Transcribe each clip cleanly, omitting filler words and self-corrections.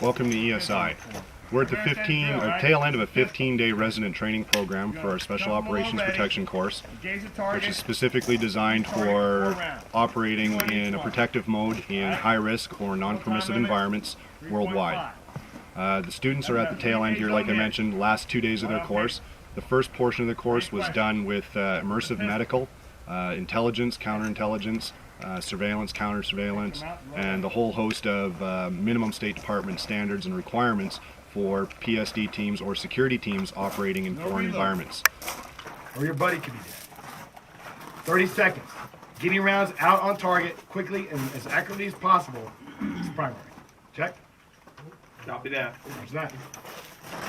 welcome to ESI. We're at the tail end of a 15-day resident training program for our Special Operations Protection course, which is specifically designed for operating in a protective mode in high-risk or non-permissive environments worldwide. The students are at the tail end here, like I mentioned, last 2 days of their course. The first portion of the course was done with immersive medical, intelligence, counterintelligence, surveillance, counter-surveillance, and the whole host of minimum State Department standards and requirements for PSD teams or security teams operating in foreign environments. Or your buddy could be dead. 30 seconds. Getting rounds out on target quickly and as accurately as possible is primary. Check. Copy that. There's that.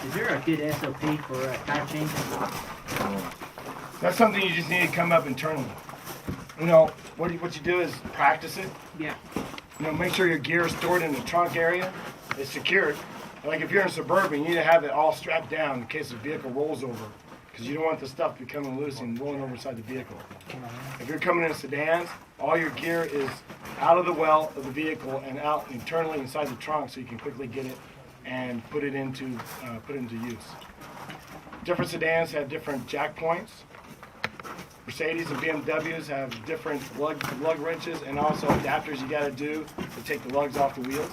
Is there a good SOP for tire changing? That's something you just need to come up internally. You know, what you do is practice it. Yeah. You know, make sure your gear is stored in the trunk area. It's secured. Like if you're in Suburban, you need to have it all strapped down in case the vehicle rolls over, because you don't want the stuff becoming loose and rolling over inside the vehicle. If you're coming in sedans, all your gear is out of the well of the vehicle and out internally inside the trunk, so you can quickly get it and put it into use. Different sedans have different jack points. Mercedes and BMWs have different lug wrenches and also adapters you got to do to take the lugs off the wheels.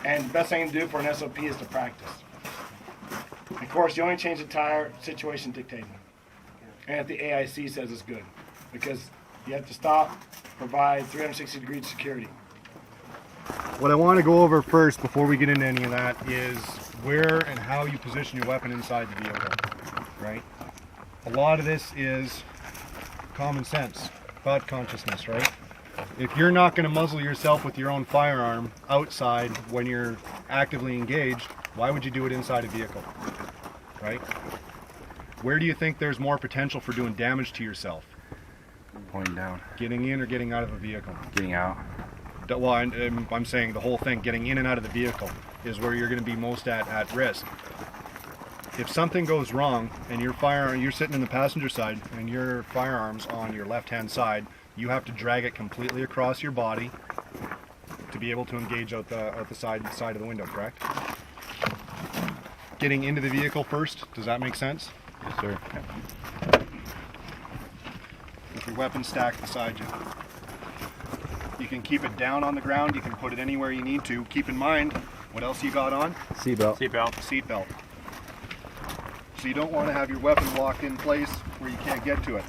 And the best thing to do for an SOP is to practice. Of course, you only change the tire, situation dictating. And if the AIC says it's good, because you have to stop, provide 360-degree security. What I want to go over first before we get into any of that is where and how you position your weapon inside the vehicle, right? A lot of this is common sense, thought consciousness, right? If you're not going to muzzle yourself with your own firearm outside when you're actively engaged, why would you do it inside a vehicle, right? Where do you think there's more potential for doing damage to yourself? Pointing down. Getting in or getting out of a vehicle? Getting out. Well, I'm saying the whole thing, getting in and out of the vehicle is where you're going to be most at risk. If something goes wrong and you're sitting in the passenger side and your firearm's on your left-hand side, you have to drag it completely across your body to be able to engage out the side of the window, correct? Getting into the vehicle first, does that make sense? Yes, sir. With your weapon stacked beside you. You can keep it down on the ground, you can put it anywhere you need to. Keep in mind, what else you got on? Seatbelt. Seatbelt. So you don't want to have your weapon locked in place where you can't get to it.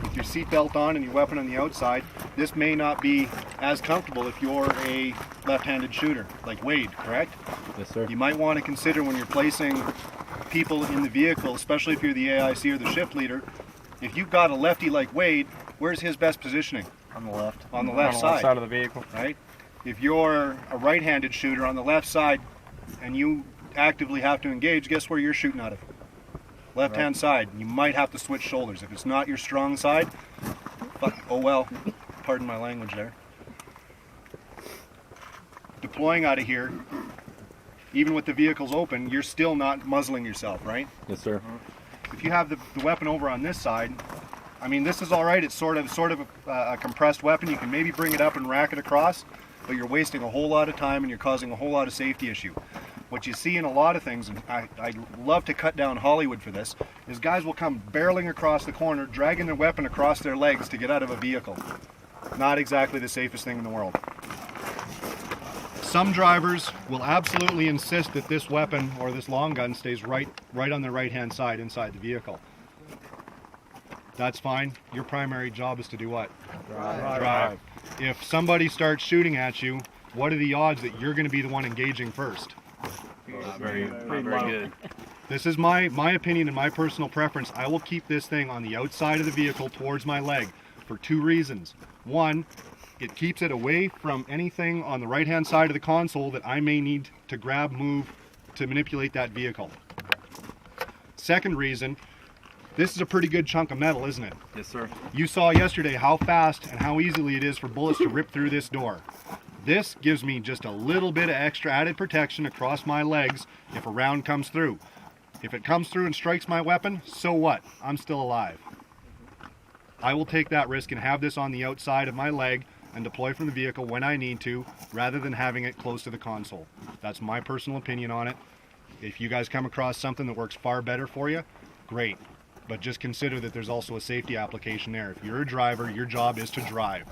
With your seatbelt on and your weapon on the outside, this may not be as comfortable if you're a left-handed shooter, like Wade, correct? Yes, sir. You might want to consider when you're placing people in the vehicle, especially if you're the AIC or the shift leader, if you've got a lefty like Wade, where's his best positioning? On the left. On the left side. Side of the vehicle. Right? If you're a right-handed shooter on the left side and you actively have to engage, guess where you're shooting out of? Left-hand side. You might have to switch shoulders. If it's not your strong side, oh well, pardon my language there. Deploying out of here, even with the vehicles open, you're still not muzzling yourself, right? Yes, sir. If you have the weapon over on this side, I mean, this is all right. It's sort of a compressed weapon. You can maybe bring it up and rack it across, but you're wasting a whole lot of time and you're causing a whole lot of safety issue. What you see in a lot of things, and I love to cut down Hollywood for this, is guys will come barreling across the corner, dragging their weapon across their legs to get out of a vehicle. Not exactly the safest thing in the world. Some drivers will absolutely insist that this weapon or this long gun stays right on the right-hand side inside the vehicle. That's fine. Your primary job is to do what? Drive. If somebody starts shooting at you, what are the odds that you're going to be the one engaging first? Not very good. This is my opinion and my personal preference. I will keep this thing on the outside of the vehicle towards my leg for two reasons. One, it keeps it away from anything on the right-hand side of the console that I may need to grab, move, to manipulate that vehicle. Second reason, this is a pretty good chunk of metal, isn't it? Yes, sir. You saw yesterday how fast and how easily it is for bullets to rip through this door. This gives me just a little bit of extra added protection across my legs if a round comes through. If it comes through and strikes my weapon, so what? I'm still alive. I will take that risk and have this on the outside of my leg and deploy from the vehicle when I need to, rather than having it close to the console. That's my personal opinion on it. If you guys come across something that works far better for you, great. But just consider that there's also a safety application there. If you're a driver, your job is to drive.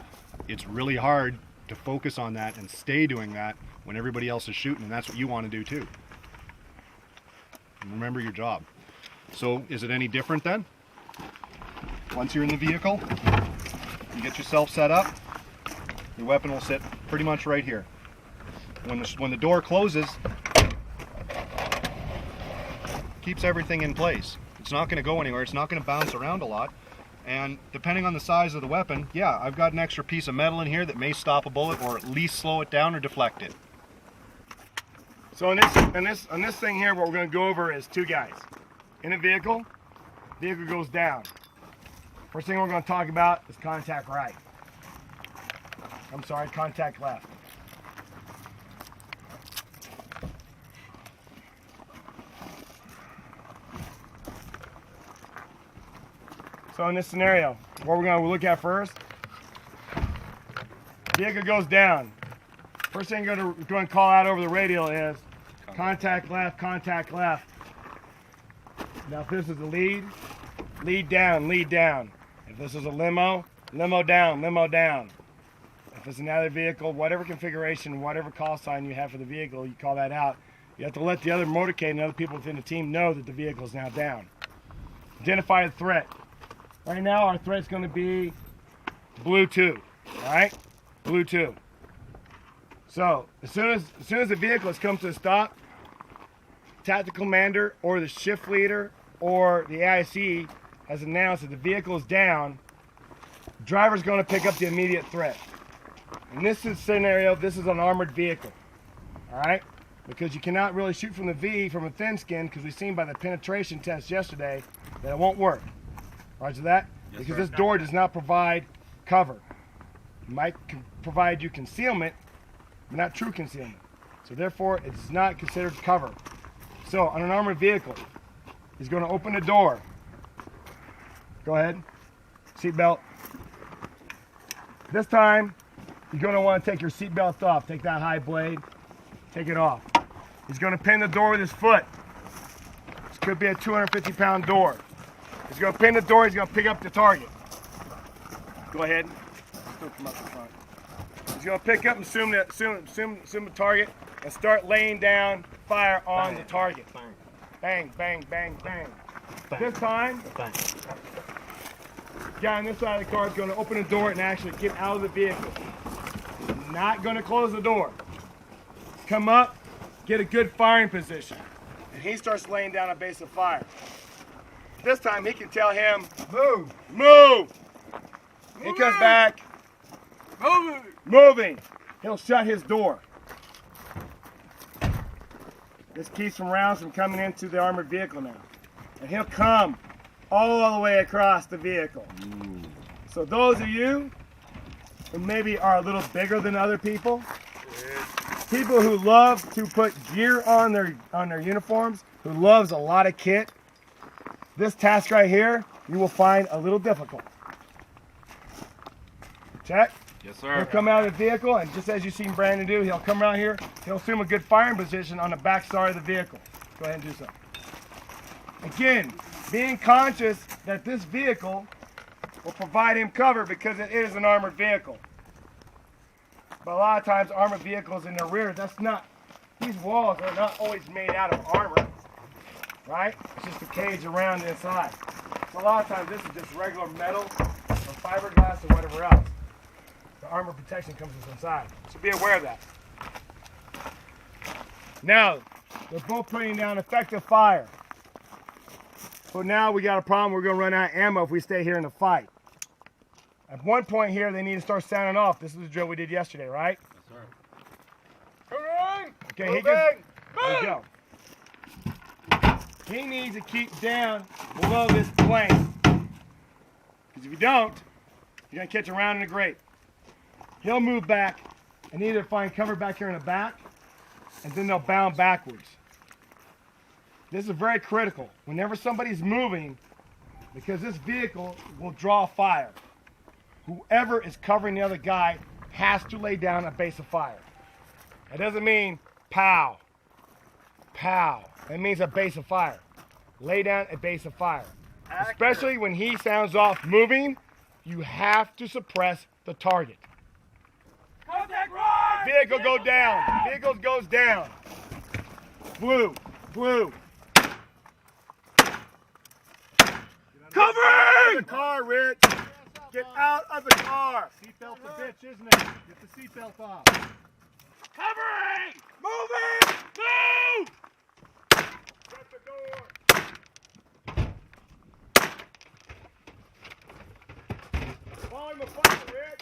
It's really hard to focus on that and stay doing that when everybody else is shooting, and that's what you want to do too. And remember your job. So is it any different then? Once you're in the vehicle, you get yourself set up, your weapon will sit pretty much right here. When the door closes, keeps everything in place. It's not going to go anywhere. It's not going to bounce around a lot. And depending on the size of the weapon, yeah, I've got an extra piece of metal in here that may stop a bullet or at least slow it down or deflect it. So on this thing here, what we're going to go over is two guys in a vehicle. Vehicle goes down. First thing we're going to talk about is contact right. I'm sorry, contact left. So in this scenario, what we're going to look at first, vehicle goes down. First thing you're going to call out over the radio is contact left, contact left. Now if this is a lead, lead down, lead down. If this is a limo, limo down, limo down. If it's another vehicle, whatever configuration, whatever call sign you have for the vehicle, you call that out. You have to let the other motorcade and other people within the team know that the vehicle is now down. Identify the threat. Right now our threat is going to be blue 2, all right? Blue 2. So as soon as the vehicle has come to a stop, tactical commander or the shift leader or the AIC has announced that the vehicle is down, the driver's going to pick up the immediate threat. In this scenario, this is an armored vehicle, all right? Because you cannot really shoot from the V from a thin skin, because we've seen by the penetration test yesterday that it won't work. Roger that? Yes, because sir. this door does not provide cover. It might provide you concealment, but not true concealment. So therefore, it is not considered cover. So on an armored vehicle, he's going to open the door. Go ahead. Seatbelt. This time, you're going to want to take your seatbelt off. Take that high blade. Take it off. He's going to pin the door with his foot. This could be a 250-pound door. He's going to pin the door. He's going to pick up the target. Go ahead. Still come up the front. He's going to pick up and assume the target and start laying down fire on the target. Bang, bang, bang, bang. This time, the guy on this side of the car is going to open the door and actually get out of the vehicle. Not going to close the door. Come up, get a good firing position, and he starts laying down a base of fire. This time he can tell him, move, move. He comes back, moving. He'll shut his door. This keeps some rounds from coming into the armored vehicle now. And he'll come all the way across the vehicle. So those of you who maybe are a little bigger than other people, people who love to put gear on their uniforms, who loves a lot of kit, this task right here, you will find a little difficult. Check. Yes, He'll sir. come out of the vehicle, and just as you've seen Brandon do, he'll come around here, he'll assume a good firing position on the back side of the vehicle. Go ahead and do so. Again, being conscious that this vehicle will provide him cover because it is an armored vehicle. But a lot of times armored vehicles in the rear, these walls are not always made out of armor, right? It's just a cage around the inside. So a lot of times this is just regular metal or fiberglass or whatever else. The armor protection comes with inside. So be aware of that. Now, they're both putting down effective fire. So now we got a problem. We're going to run out of ammo if we stay here in the fight. At one point here, they need to start sounding off. This is the drill we did yesterday, right? Yes, sir. Okay, there we go. He needs to keep down below this plane. Because if you don't, you're going to catch a round in the grate. He'll move back and either find cover back here in the back, and then they'll bound backwards. This is very critical. Whenever somebody's moving, because this vehicle will draw fire. Whoever is covering the other guy has to lay down a base of fire. That doesn't mean pow, pow. That means a base of fire. Lay down a base of fire. Especially when he sounds off moving, you have to suppress the target. Contact right! Vehicle go down. Vehicle goes down. Blue, blue. Covering! The car, Rich. Get out of the car. Seatbelt's a bitch, isn't it? Get the seatbelt off. Covering! Moving! Move! Shut the door. Volume of fire, Rich.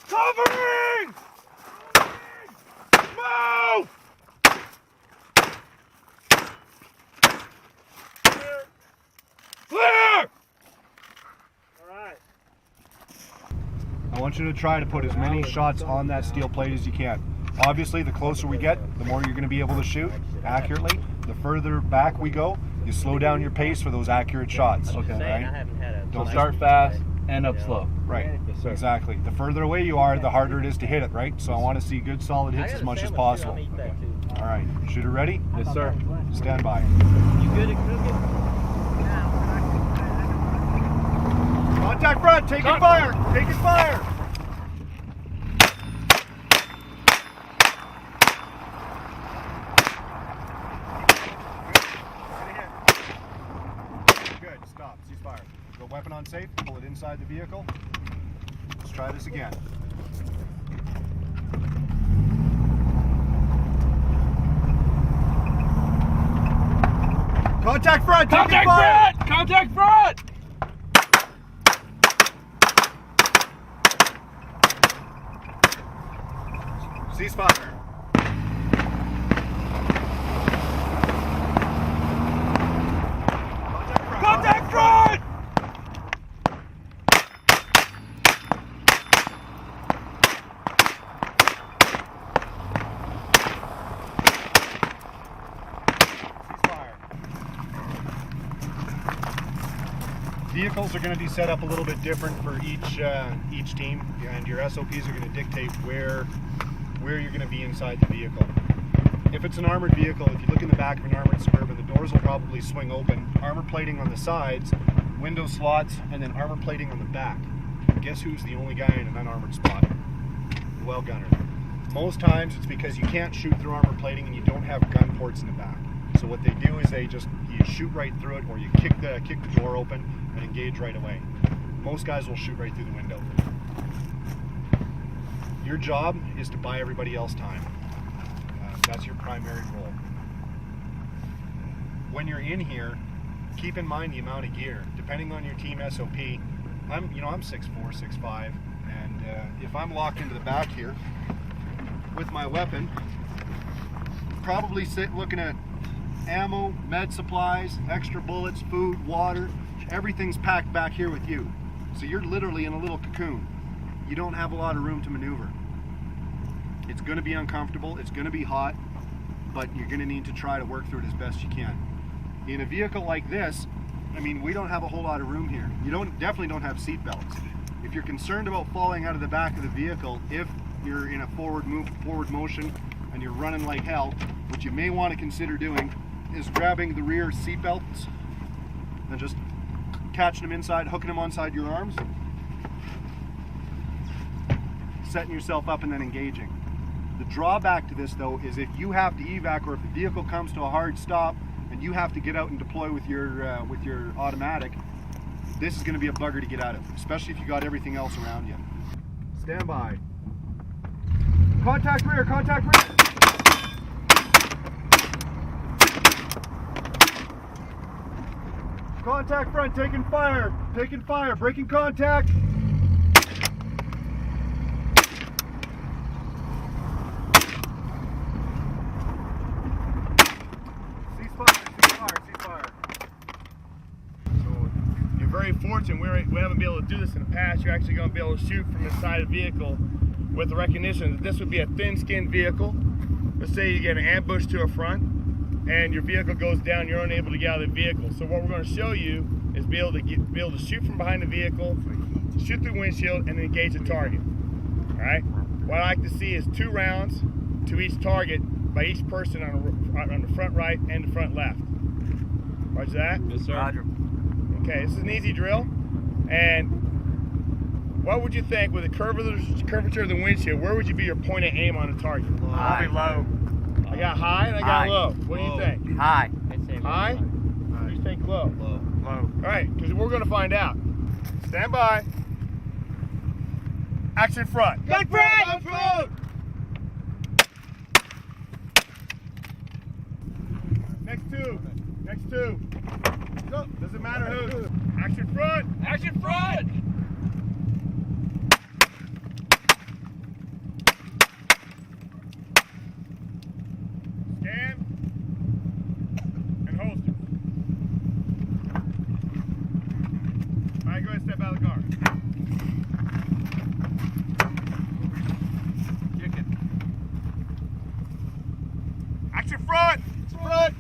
Covering! Move! Clear! All right. I want you to try to put as many shots on that steel plate as you can. Obviously, the closer we get, the more you're going to be able to shoot accurately. The further back we go, you slow down your pace for those accurate shots. Okay. Right? Don't start fast, end up slow. Right. Exactly. The further away you are, the harder it is to hit it, right? So I want to see good solid hits as much as possible. All right. Shooter ready? Yes, sir. Stand by. You good at cooking? Contact front. Taking fire. Taking fire. Good. Stop. Cease fire. Go weapon on safe. Pull it inside the vehicle. Let's try this again. Contact front. Taking Contact fire. front! Contact front! Cease fire. Contact front! Vehicles are going to be set up a little bit different for each team, and your SOPs are going to dictate where you're going to be inside the vehicle. If it's an armored vehicle, if you look in the back of an armored Suburban, the doors will probably swing open. Armor plating on the sides, window slots, and then armor plating on the back. Guess who's the only guy in an unarmored spot? The well gunner. Most times it's because you can't shoot through armor plating and you don't have gun ports in the back. So what they do is you shoot right through it, or you kick the door open and engage right away. Most guys will shoot right through the window. Your job is to buy everybody else time. That's your primary role. When you're in here, keep in mind the amount of gear. Depending on your team SOP, I'm 6'4", 6'5", and if I'm locked into the back here with my weapon, probably looking at ammo, med supplies, extra bullets, food, water, everything's packed back here with you. So you're literally in a little cocoon. You don't have a lot of room to maneuver. It's going to be uncomfortable, it's going to be hot, but you're going to need to try to work through it as best you can. In a vehicle like this, I mean, we don't have a whole lot of room here. You definitely don't have seat belts. If you're concerned about falling out of the back of the vehicle, if you're in a forward motion and you're running like hell, what you may want to consider doing is grabbing the rear seat belts and just catching them inside, hooking them onside your arms, setting yourself up and then engaging. The drawback to this though is if you have to evac, or if the vehicle comes to a hard stop and you have to get out and deploy with your automatic, this is going to be a bugger to get out of, especially if you got everything else around you. Stand by. Contact rear, contact rear. Contact front, taking fire, breaking contact. Ceasefire. So you're very fortunate. We haven't been able to do this in the past. You're actually going to be able to shoot from inside a vehicle with the recognition that this would be a thin-skinned vehicle. Let's say you get an ambush to a front. and your vehicle goes down, you're unable to get out of the vehicle. So what we're going to show you is be able to shoot from behind the vehicle, shoot through the windshield, and then engage the target. All right. What I like to see is 2 rounds to each target by each person on the front right and the front left. Roger that? Yes, sir. Roger. Okay, this is an easy drill. And what would you think with the curvature of the windshield? Where would you be your point of aim on the target? I'll be low. I got high and I got High. low. What do you think? High. High? You think low? Low. All right, because we're going to find out. Stand by. Action front. Gun front! Next two. Next two. Doesn't matter who. Action front. Action front! Scan. And holster. All right, go ahead and step out of the car. Action front. Front.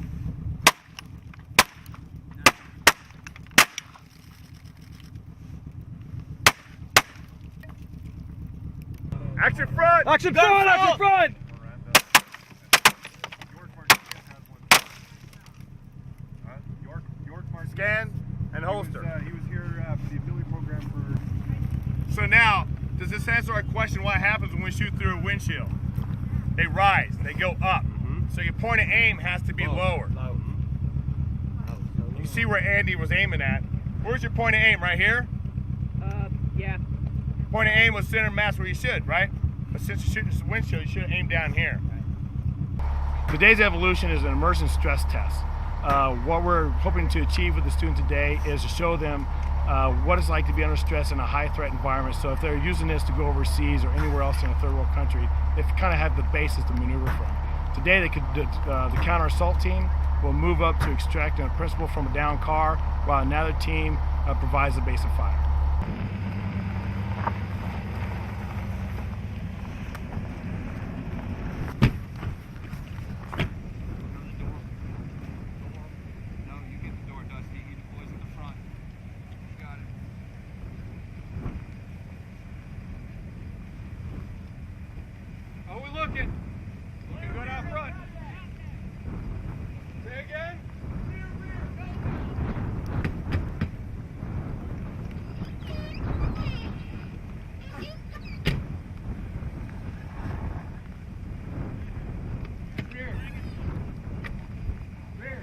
Action front! Action front! Action front! Scan and holster. He was here for the affiliate program for. So now, does this answer our question? What happens when we shoot through a windshield? They rise, they go up. So your point of aim has to be lower. You see where Andy was aiming at. Where's your point of aim? Right here? Yeah. Point of aim was center mass where you should, right? But since you're shooting this windshield, you should aim down here. Today's evolution is an immersion stress test. What we're hoping to achieve with the student today is to show them what it's like to be under stress in a high threat environment. So if they're using this to go overseas or anywhere else in a third world country, they kind of have the basis to maneuver from. Today the counter assault team will move up to extract a principal from a downed car, while another team provides the base of fire. Are we looking? Looking good out front. Say again? Rear. Rear.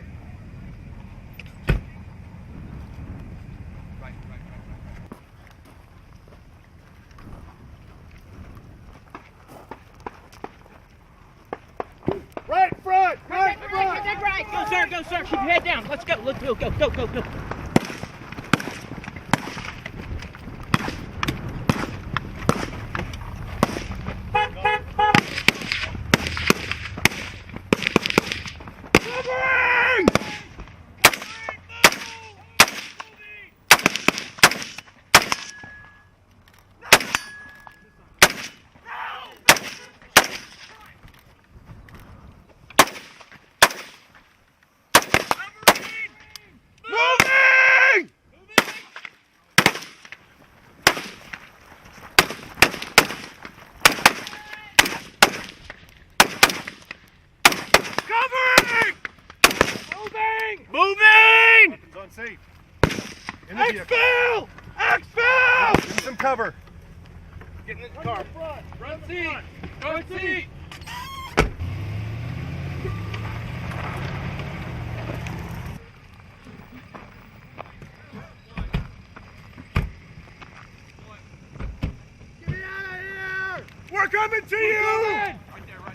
Right. Right front! Right Right, front! right. Go, sir. Keep your head down. Let's go. Let's go. Go. Moving! Covering! Moving! It's unsafe. In the vehicle. Exfil! Exfil! Give him some cover. Get in the car. Front seat. Front seat. We're coming to you! Right there.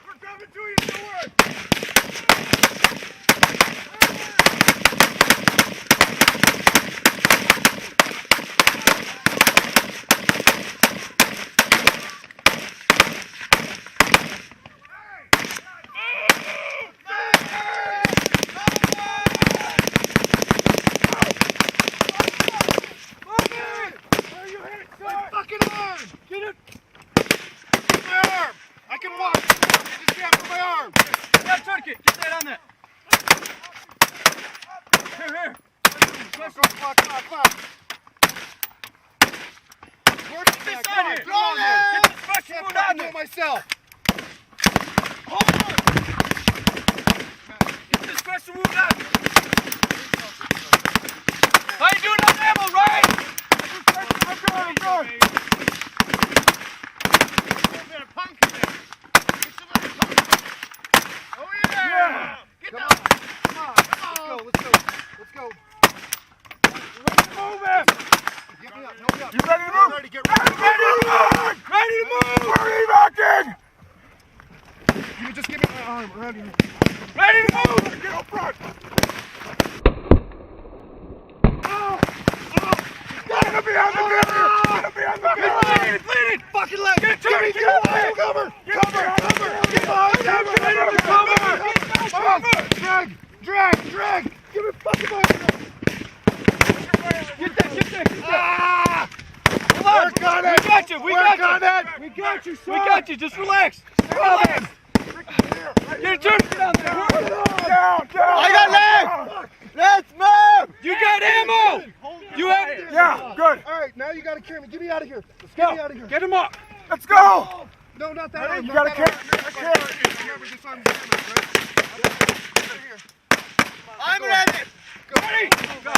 We're coming to you, Stuart! Ready to move! Get up front! Get him behind the barrier! Get him behind the barrier! Bleeding! Fucking leg! Get to me! Get away! Cover! Cover! Get behind cover! Drag! Give me fucking my... Get that! Ah! Work on it! We got you, son! We got you, just relax! Relax! Get down there! Down! I got leg! Let's move! You got ammo! You have... Yeah, good. Alright, now you gotta carry me. Get me out of here. Let's Get go. me out of here. Get him up! Let's go! No, not that arm. You gotta carry... I'm ready! Go! Ready! Go!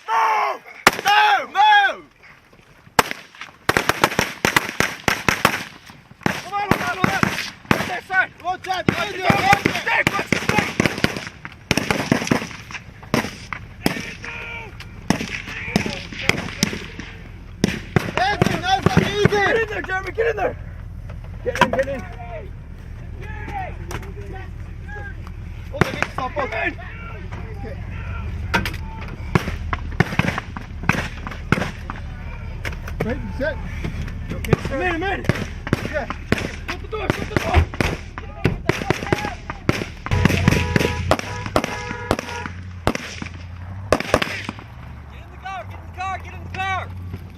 Move! Move! Come on! Get that side! One time, Stay! Let's stay! Get in there, Jeremy! Get in there! Get in! Come in! Ready, set. I'm in! Okay. Shut the door! Get in the car!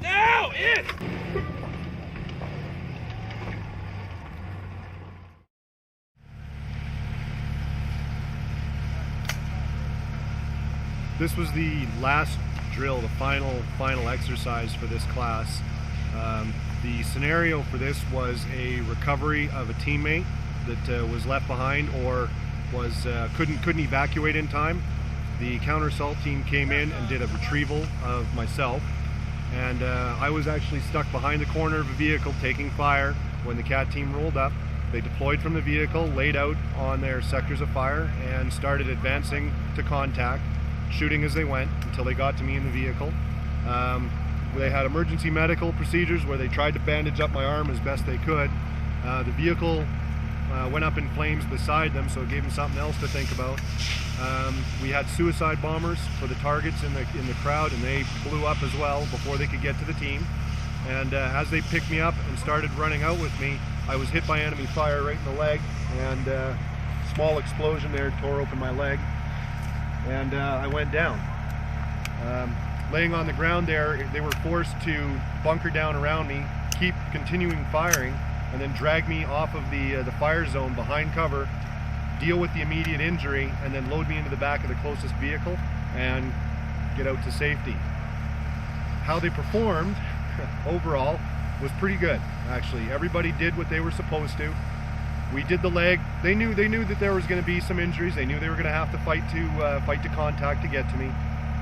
Now! In! This was the last drill, the final exercise for this class. The scenario for this was a recovery of a teammate that was left behind or was couldn't evacuate in time. The counter assault team came in and did a retrieval of myself, and I was actually stuck behind the corner of a vehicle taking fire when the CAT team rolled up. They deployed from the vehicle, laid out on their sectors of fire, and started advancing to contact, shooting as they went until they got to me in the vehicle. They had emergency medical procedures where they tried to bandage up my arm as best they could. The vehicle went up in flames beside them, so it gave them something else to think about. We had suicide bombers for the targets in the crowd, and they blew up as well before they could get to the team. And as they picked me up and started running out with me, I was hit by enemy fire right in the leg, and small explosion there tore open my leg, and I went down. Laying on the ground there, they were forced to bunker down around me, keep continuing firing, and then drag me off of the fire zone behind cover, deal with the immediate injury, and then load me into the back of the closest vehicle and get out to safety. How they performed overall was pretty good, actually. Everybody did what they were supposed to. We did the leg. They knew that there was going to be some injuries. They knew they were going to have to fight to contact to get to me.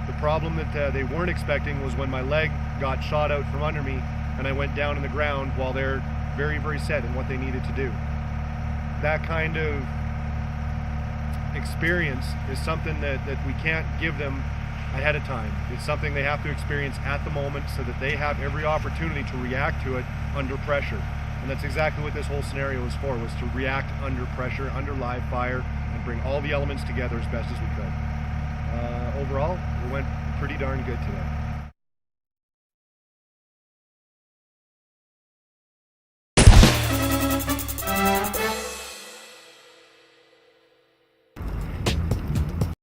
The problem that they weren't expecting was when my leg got shot out from under me and I went down on the ground while they're very, very set in what they needed to do. That kind of experience is something that we can't give them ahead of time. It's something they have to experience at the moment so that they have every opportunity to react to it under pressure. And that's exactly what this whole scenario was for, was to react under pressure, under live fire, and bring all the elements together as best as we could. Overall, it went pretty darn good today.